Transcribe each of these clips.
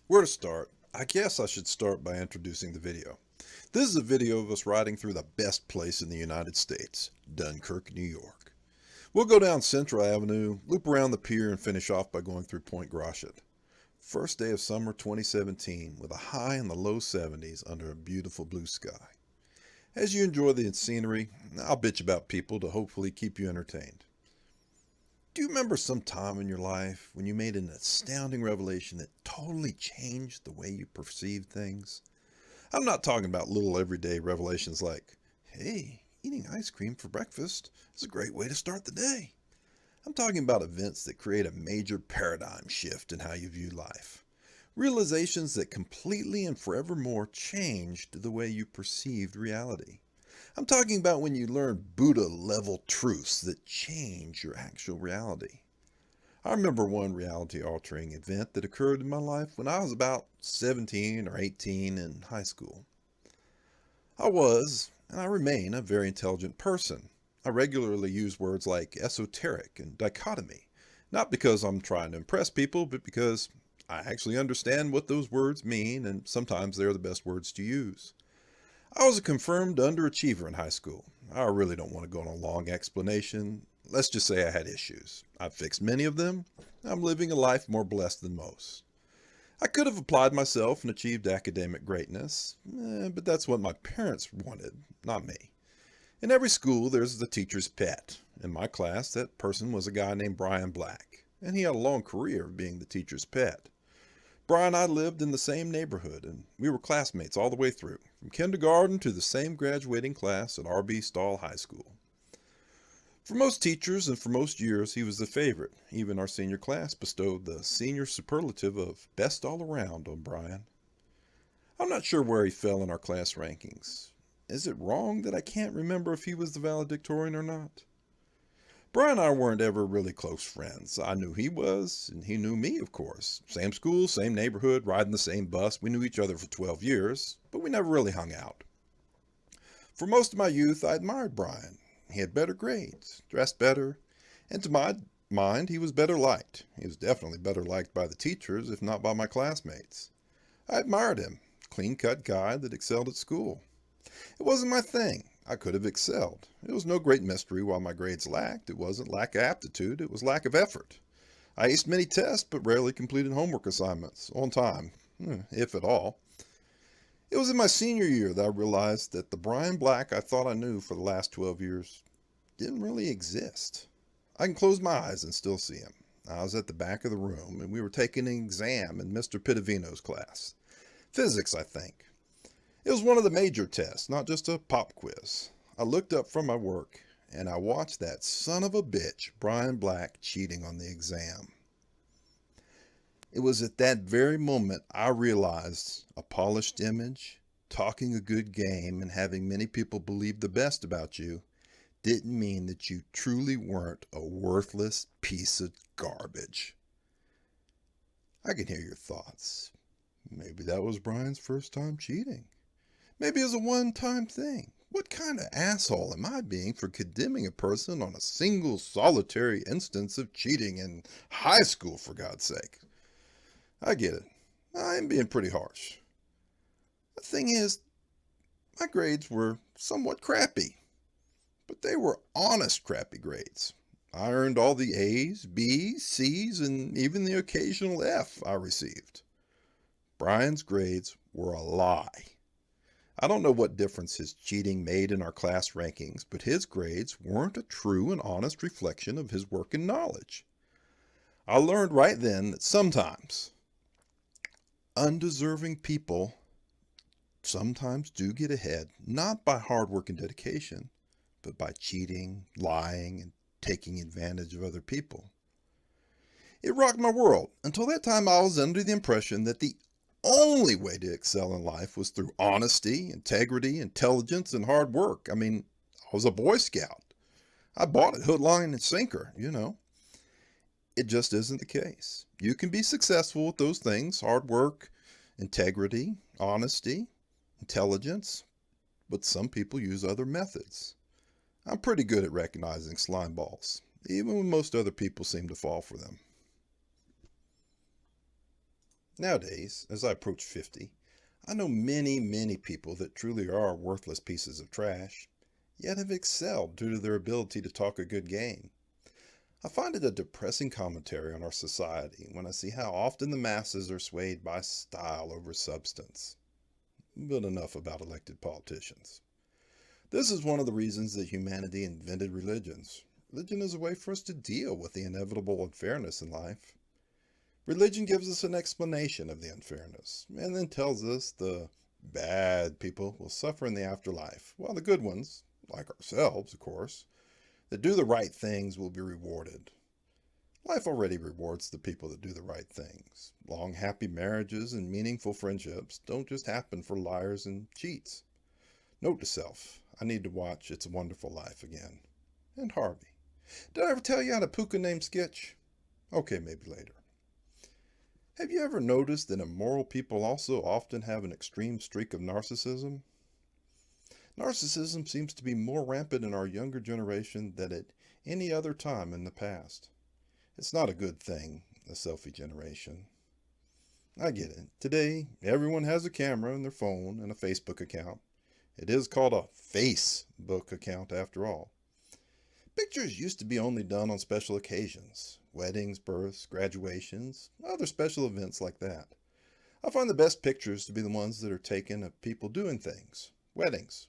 Where to start? I guess I should start by introducing the video. This is a video of us riding through the best place in the United States, Dunkirk, New York. We'll go down Central Avenue, loop around the pier, and finish off by going through Point Gratiot. First day of summer 2017 with a high in the low 70s under a beautiful blue sky. As you enjoy the scenery, I'll bitch about people to hopefully keep you entertained. Do you remember some time in your life when you made an astounding revelation that totally changed the way you perceived things? I'm not talking about little everyday revelations like, hey, eating ice cream for breakfast is a great way to start the day. I'm talking about events that create a major paradigm shift in how you view life. Realizations that completely and forevermore changed the way you perceived reality. I'm talking about when you learn Buddha-level truths that change your actual reality. I remember one reality-altering event that occurred in my life when I was about 17 or 18 in high school. I was, and I remain, a very intelligent person. I regularly use words like esoteric and dichotomy, not because I'm trying to impress people, but because I actually understand what those words mean, and sometimes they're the best words to use. I was a confirmed underachiever in high school. I really don't want to go on a long explanation. Let's just say I had issues. I've fixed many of them. I'm living a life more blessed than most. I could have applied myself and achieved academic greatness, but that's what my parents wanted, not me. In every school, there's the teacher's pet. In my class, that person was a guy named Brian Black, and he had a long career of being the teacher's pet. Brian and I lived in the same neighborhood, and we were classmates all the way through, from kindergarten to the same graduating class at R.B. Stahl High School. For most teachers and for most years, he was the favorite. Even our senior class bestowed the senior superlative of best all around on Brian. I'm not sure where he fell in our class rankings. Is it wrong that I can't remember if he was the valedictorian or not? Brian and I weren't ever really close friends. I knew he was, and he knew me, of course. Same school, same neighborhood, riding the same bus. We knew each other for 12 years, but we never really hung out. For most of my youth, I admired Brian. He had better grades, dressed better, and to my mind, he was better liked. He was definitely better liked by the teachers, if not by my classmates. I admired him, clean-cut guy that excelled at school. It wasn't my thing. I could have excelled. It was no great mystery why my grades lacked. It wasn't lack of aptitude, it was lack of effort. I aced many tests, but rarely completed homework assignments on time, if at all. It was in my senior year that I realized that the Brian Black I thought I knew for the last 12 years didn't really exist. I can close my eyes and still see him. I was at the back of the room, and we were taking an exam in Mr. Pitavino's class. Physics, I think. It was one of the major tests, not just a pop quiz. I looked up from my work, and I watched that son of a bitch, Brian Black, cheating on the exam. It was at that very moment I realized a polished image, talking a good game, and having many people believe the best about you didn't mean that you truly weren't a worthless piece of garbage. I can hear your thoughts. Maybe that was Brian's first time cheating. Maybe it was a one-time thing. What kind of asshole am I being for condemning a person on a single solitary instance of cheating in high school, for God's sake? I get it. I am being pretty harsh. The thing is, my grades were somewhat crappy, but they were honest crappy grades. I earned all the A's, B's, C's, and even the occasional F I received. Brian's grades were a lie. I don't know what difference his cheating made in our class rankings, but his grades weren't a true and honest reflection of his work and knowledge. I learned right then that sometimes undeserving people sometimes do get ahead, not by hard work and dedication, but by cheating, lying, and taking advantage of other people. It rocked my world. Until that time, I was under the impression that the only way to excel in life was through honesty, integrity, intelligence, and hard work. I mean, I was a Boy Scout. I bought it hook, line, and sinker, It just isn't the case. You can be successful with those things, hard work, integrity, honesty, intelligence, but some people use other methods. I'm pretty good at recognizing slimeballs, even when most other people seem to fall for them. Nowadays, as I approach 50, I know many people that truly are worthless pieces of trash, yet have excelled due to their ability to talk a good game. I find it a depressing commentary on our society when I see how often the masses are swayed by style over substance. But enough about elected politicians. This is one of the reasons that humanity invented religions. Religion is a way for us to deal with the inevitable unfairness in life. Religion gives us an explanation of the unfairness, and then tells us the bad people will suffer in the afterlife, while the good ones, like ourselves, of course, that do the right things will be rewarded. Life already rewards the people that do the right things. Long, happy marriages and meaningful friendships don't just happen for liars and cheats. Note to self, I need to watch It's a Wonderful Life again. And Harvey. Did I ever tell you how to puka name sketch? Okay, maybe later. Have you ever noticed that immoral people also often have an extreme streak of narcissism? Narcissism seems to be more rampant in our younger generation than at any other time in the past. It's not a good thing, the selfie generation. I get it. Today, everyone has a camera in their phone and a Facebook account. It is called a Facebook account after all. Pictures used to be only done on special occasions. Weddings, births, graduations, other special events like that. I find the best pictures to be the ones that are taken of people doing things. Weddings.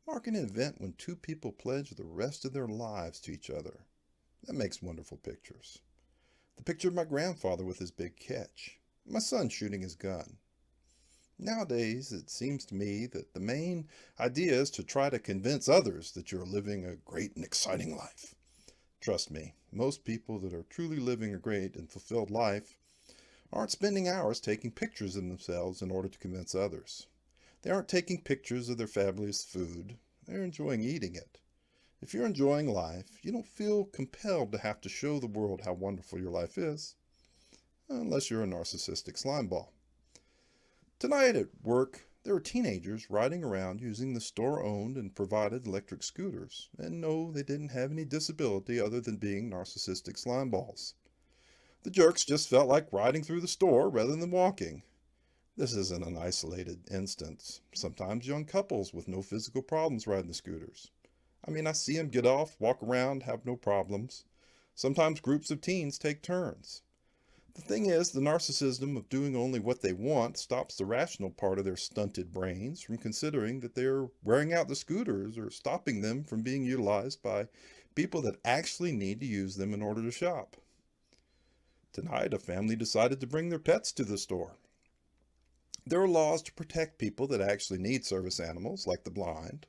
Marking an event when two people pledge the rest of their lives to each other. That makes wonderful pictures. The picture of my grandfather with his big catch. My son shooting his gun. Nowadays, it seems to me that the main idea is to try to convince others that you're living a great and exciting life. Trust me, most people that are truly living a great and fulfilled life aren't spending hours taking pictures of themselves in order to convince others. They aren't taking pictures of their fabulous food. They're enjoying eating it. If you're enjoying life, you don't feel compelled to have to show the world how wonderful your life is, unless you're a narcissistic slimeball. Tonight at work, there were teenagers riding around using the store-owned and provided electric scooters, and no, they didn't have any disability other than being narcissistic slimeballs. The jerks just felt like riding through the store rather than walking. This isn't an isolated instance. Sometimes young couples with no physical problems ride the scooters. I see them get off, walk around, have no problems. Sometimes groups of teens take turns. The thing is, the narcissism of doing only what they want stops the rational part of their stunted brains from considering that they're wearing out the scooters or stopping them from being utilized by people that actually need to use them in order to shop. Tonight, a family decided to bring their pets to the store. There are laws to protect people that actually need service animals, like the blind.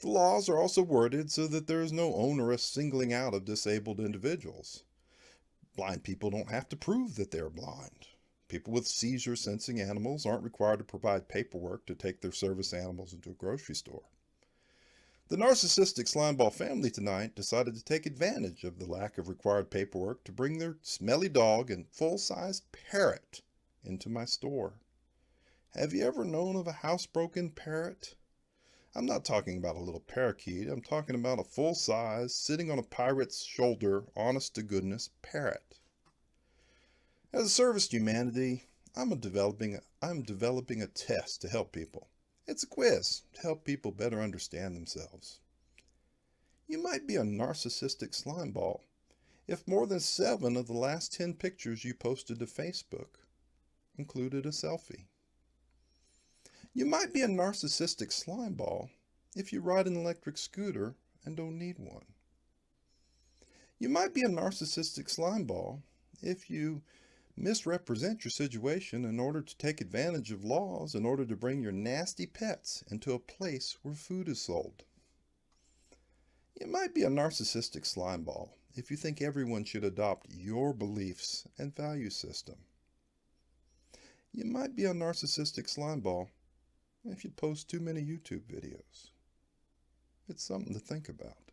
The laws are also worded so that there is no onerous singling out of disabled individuals. Blind people don't have to prove that they're blind. People with seizure-sensing animals aren't required to provide paperwork to take their service animals into a grocery store. The narcissistic slimeball family tonight decided to take advantage of the lack of required paperwork to bring their smelly dog and full-sized parrot into my store. Have you ever known of a housebroken parrot? I'm not talking about a little parakeet. I'm talking about a full-size, sitting on a pirate's shoulder, honest-to-goodness parrot. As a service to humanity, I'm developing a test to help people. It's a quiz to help people better understand themselves. You might be a narcissistic slimeball if more than 7 of the last 10 pictures you posted to Facebook included a selfie. You might be a narcissistic slimeball if you ride an electric scooter and don't need one. You might be a narcissistic slimeball if you misrepresent your situation in order to take advantage of laws in order to bring your nasty pets into a place where food is sold. You might be a narcissistic slimeball if you think everyone should adopt your beliefs and value system. You might be a narcissistic slimeball if you post too many YouTube videos. It's something to think about.